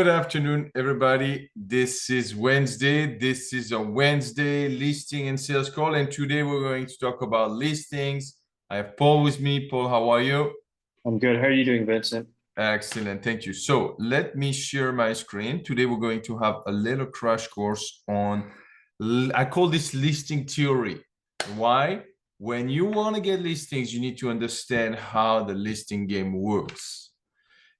Good afternoon, everybody. This is Wednesday. This is a Wednesday listing and sales call, and today we're going to talk about listings. I have Paul with me. Paul, how are you? I'm good. How are you doing, Vincent? Excellent, thank you. So let me share my screen. Today we're going to have a little crash course on, I call this listing theory. Why? When you want to get listings, you need to understand how the listing game works.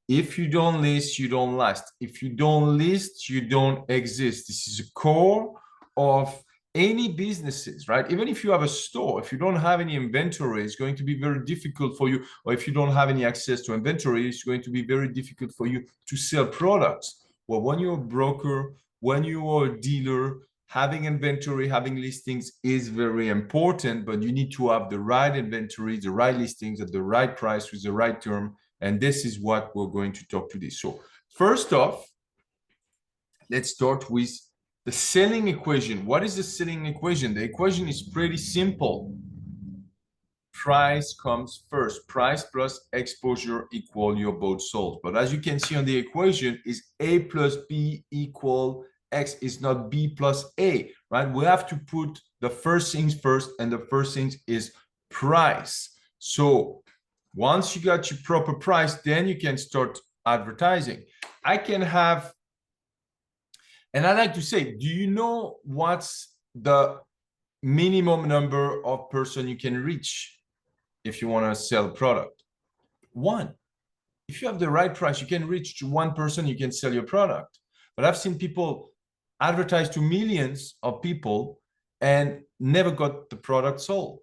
If you don't list, you don't last. If you don't list, you don't exist. This is a core of any businesses, right? Even if you have a store, if you don't have any inventory, it's going to be very difficult for you. Or if you don't have any access to inventory, it's going to be very difficult for you to sell products. Well, when you're a broker, when you are a dealer, having inventory, having listings is very important, but you need to have the right inventory, the right listings at the right price with the right term. And this is what we're going to talk today. So first off, let's start with the selling equation. What is the selling equation? The equation is pretty simple. Price comes first. Price plus exposure equal your boat sold. But as you can see on the equation, is A plus B equal X, is not B plus A, right? We have to put the first things first, and the first things is price. So once you got your proper price, then you can start advertising. I can have, and I like to say, do you know what's the minimum number of person you can reach if you want to sell a product? One. If you have the right price, you can reach to one person, you can sell your product. But I've seen people advertise to millions of people and never got the product sold.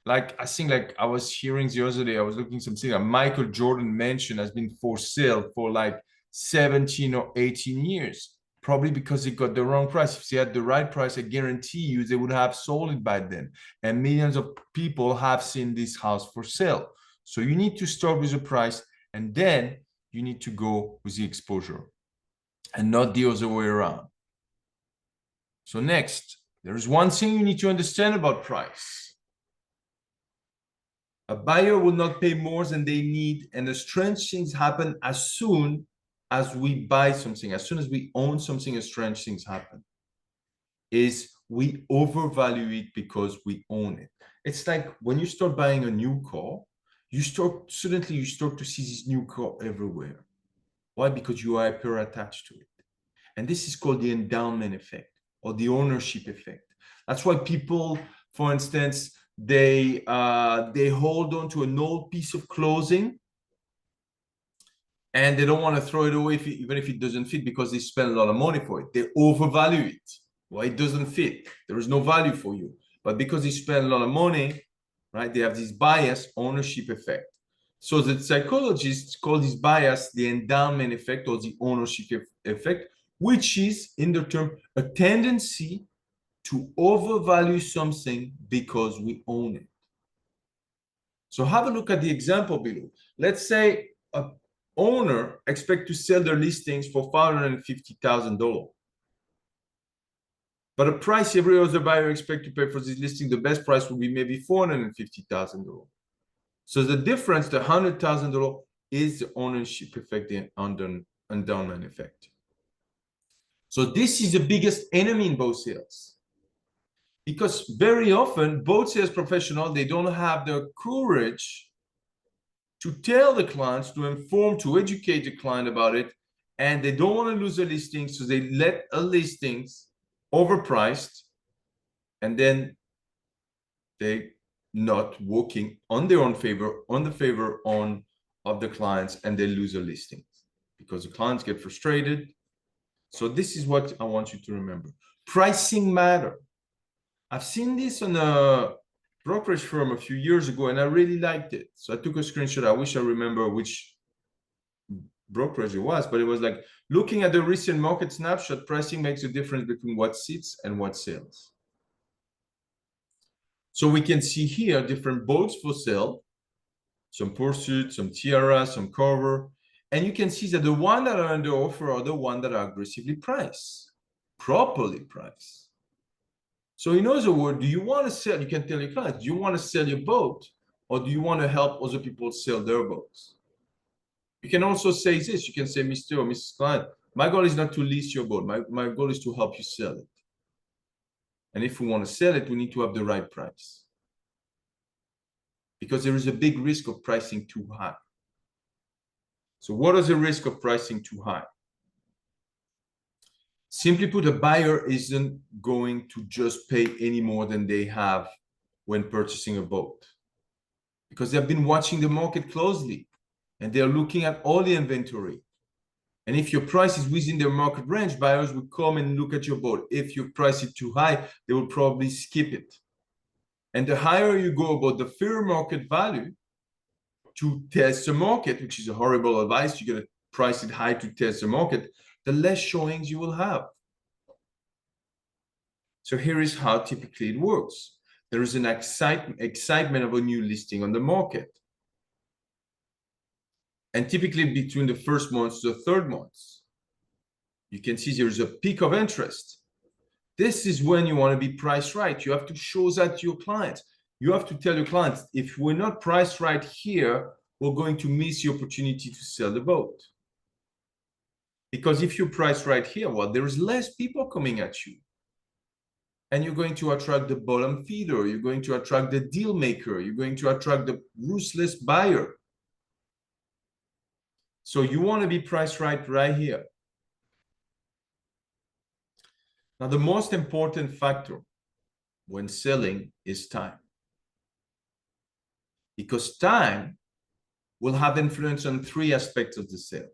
Like, I think, like I was hearing the other day, I was looking something like Michael Jordan mansion has been for sale for like 17 or 18 years, probably because they got the wrong price. If they had the right price, I guarantee you they would have sold it by then. And millions of people have seen this house for sale. So you need to start with the price, and then you need to go with the exposure and not the other way around. So next, there is one thing you need to understand about price. A buyer will not pay more than they need, and the strange things happen as soon as we buy something, as soon as we own something, strange things happen. Is we overvalue it because we own it. It's like when you start buying a new car, suddenly you start to see this new car everywhere. Why? Because you are hyper attached to it. And this is called the endowment effect or the ownership effect. That's why people, for instance, they hold on to an old piece of clothing and they don't want to throw it away even if it doesn't fit, because they spend a lot of money for it. They overvalue it. Well, it doesn't fit. There is no value for you. But because they spend a lot of money, right, they have this bias, ownership effect. So the psychologists call this bias the endowment effect or the ownership effect, which is, in the term, a tendency to overvalue something because we own it. So have a look at the example below. Let's say an owner expects to sell their listings for $550,000. But a price every other buyer expects to pay for this listing, the best price will be maybe $450,000. So the difference, the $100,000, is the ownership effect, the endowment effect. So this is the biggest enemy in both sales. Because very often, both sales professionals, they don't have the courage to tell the clients, to inform, to educate the client about it, and they don't want to lose a listing, so they let a listings overpriced, and then they not working on their own favor, on the favor of the clients, and they lose a listing because the clients get frustrated. So this is what I want you to remember. Pricing matter. I've seen this on a brokerage firm a few years ago, and I really liked it. So I took a screenshot. I wish I remember which brokerage it was, but it was like, looking at the recent market snapshot, pricing makes a difference between what sits and what sells. So we can see here different boats for sale, some Pursuit, some Tiara, some Carver, and you can see that the ones that are under offer are the ones that are aggressively priced, properly priced. So in other words, do you want to sell? You can tell your clients, do you want to sell your boat, or do you want to help other people sell their boats? You can also say this. You can say, Mr. or Mrs. Client, My goal is not to list your boat. My goal is to help you sell it. And if we want to sell it, we need to have the right price. Because there is a big risk of pricing too high. So what is the risk of pricing too high? Simply put, a buyer isn't going to just pay any more than they have when purchasing a boat, because they've been watching the market closely and they're looking at all the inventory. And if your price is within their market range, buyers will come and look at your boat. If you price it too high, they will probably skip it. And the higher you go about the fair market value to test the market, which is a horrible advice, you're going to price it high to test the market, the less showings you will have. So here is how typically it works. There is an excitement of a new listing on the market. And typically between the first month to the third month, you can see there's a peak of interest. This is when you want to be priced right. You have to show that to your clients. You have to tell your clients, if we're not priced right here, we're going to miss the opportunity to sell the boat. Because if you're priced right here, well, there is less people coming at you. And you're going to attract the bottom feeder. You're going to attract the deal maker. You're going to attract the ruthless buyer. So you want to be priced right here. Now, the most important factor when selling is time. Because time will have influence on three aspects of the sale.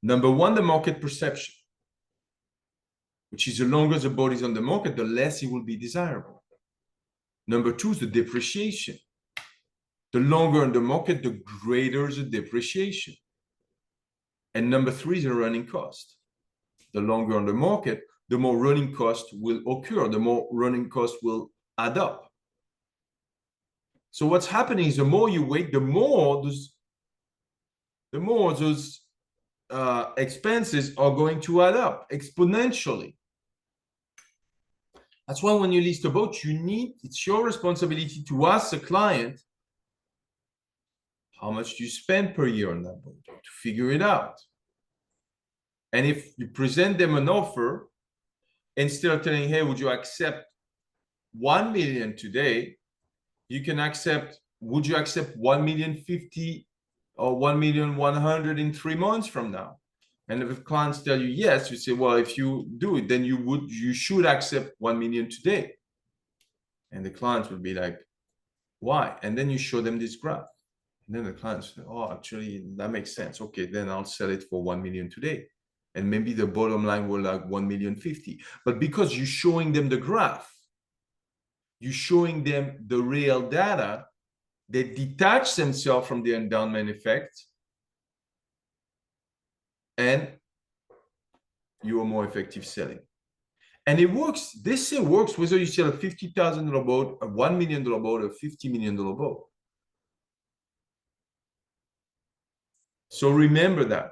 Number one, the market perception, which is the longer the boat is on the market, the less it will be desirable. Number two is the depreciation. The longer on the market, the greater the depreciation. And number three is the running cost. The longer on the market, the more running cost will occur, the more running cost will add up. So what's happening is the more you wait, the more those expenses are going to add up exponentially. That's why when you list a boat, it's your responsibility to ask the client, how much do you spend per year on that boat, to figure it out. And if you present them an offer, instead of telling, hey, would you accept 1 million today, you can accept, would you accept 1,050,000 or 1,100,000 in 3 months from now? And if clients tell you yes, you say, well, if you do it, then you should accept 1 million today. And the clients will be like, why? And then you show them this graph. And then the clients say, oh, actually, that makes sense. Okay, then I'll sell it for 1 million today. And maybe the bottom line will like 1,050,000. But because you're showing them the graph, you're showing them the real data, they detach themselves from the endowment effect, and you are more effective selling. And it works. This thing works whether you sell a $50,000 boat, a $1 million boat, a $50 million boat. So remember that.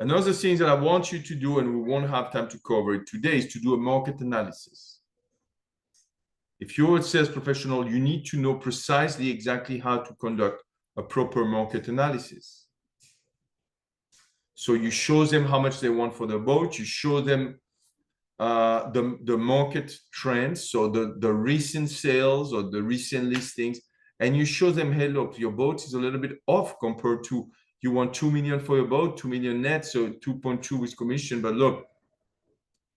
Another thing that I want you to do, and we won't have time to cover it today, is to do a market analysis. If you're a sales professional, you need to know precisely exactly how to conduct a proper market analysis. So you show them how much they want for the boat. You show them the market trends, so the recent sales or the recent listings, and you show them, hey, look, your boat is a little bit off compared to, you want 2 million for your boat, 2 million net, so 2.2 with commission, but look,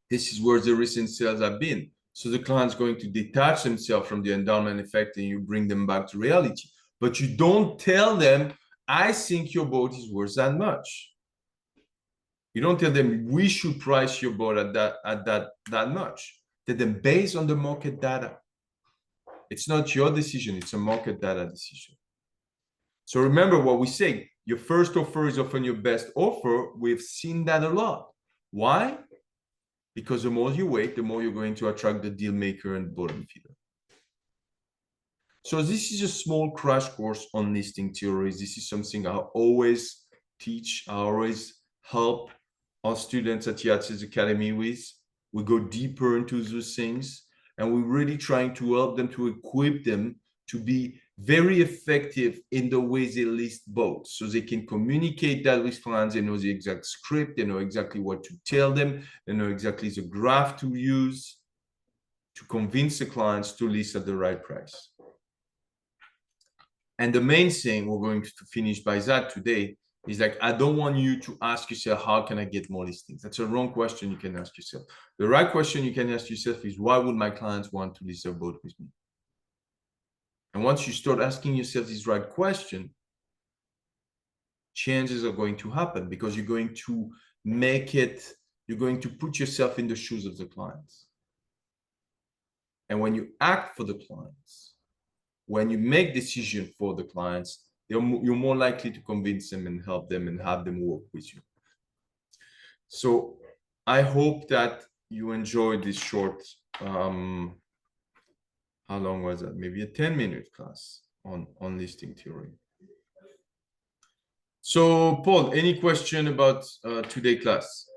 this is where the recent sales have been. So the client's going to detach themselves from the endowment effect and you bring them back to reality. But you don't tell them, I think your boat is worth that much. You don't tell them, we should price your boat at that much. Tell them based on the market data. It's not your decision, it's a market data decision. So remember what we say, your first offer is often your best offer. We've seen that a lot. Why? Because the more you wait, the more you're going to attract the deal maker and bottom feeder. So this is a small crash course on listing theories. This is something I always teach. I always help our students at Yahtzees Academy with. We go deeper into those things, and we're really trying to help them, to equip them to be very effective in the way they list boats. So they can communicate that with clients. They know the exact script. They know exactly what to tell them. They know exactly the graph to use to convince the clients to list at the right price. And the main thing we're going to finish by that today is like, I don't want you to ask yourself, how can I get more listings? That's a wrong question you can ask yourself. The right question you can ask yourself is, why would my clients want to list their boat with me? And once you start asking yourself this right question, changes are going to happen because you're going to you're going to put yourself in the shoes of the clients. And when you act for the clients, when you make decisions for the clients, you're more likely to convince them and help them and have them work with you. So I hope that you enjoyed this short, how long was that? Maybe a 10-minute class on listing theory. So Paul, any question about today's class?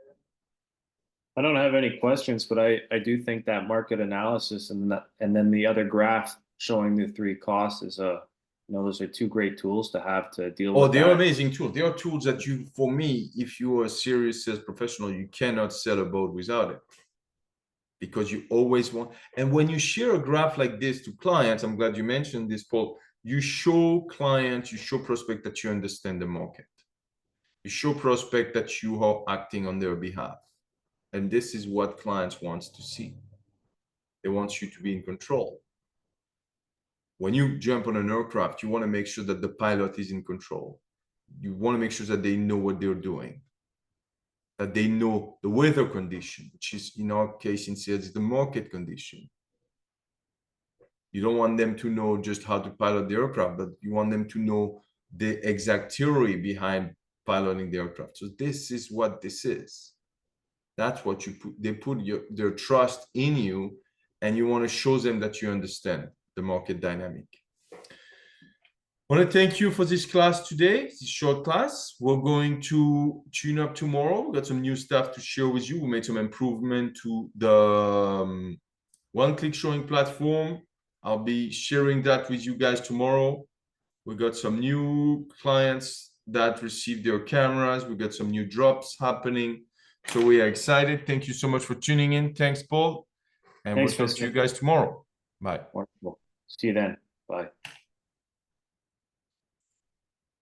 I don't have any questions, but I do think that market analysis and then the other graph showing the three costs is those are two great tools to have to deal with. Oh, they are amazing tools. They are tools that you, for me, if you are a serious sales professional, you cannot sell a boat without it. Because you always want, and when you share a graph like this to clients, I'm glad you mentioned this, Paul, you show clients, you show prospect that you understand the market. You show prospect that you are acting on their behalf. And this is what clients want to see. They want you to be in control. When you jump on an aircraft, you want to make sure that the pilot is in control. You want to make sure that they know what they're doing, that they know the weather condition, which is in our case in sales, is the market condition. You don't want them to know just how to pilot the aircraft, but you want them to know the exact theory behind piloting the aircraft. So this is what this is. That's what you put. They put their trust in you, and you want to show them that you understand the market dynamic. I want to thank you for this class today, this short class. We're going to tune up tomorrow. We've got some new stuff to share with you. We made some improvement to the one-click showing platform. I'll be sharing that with you guys tomorrow. We got some new clients that received their cameras. We got some new drops happening. So we are excited. Thank you so much for tuning in. Thanks, Paul. And we'll talk to you guys tomorrow. Bye. Wonderful. See you then. Bye.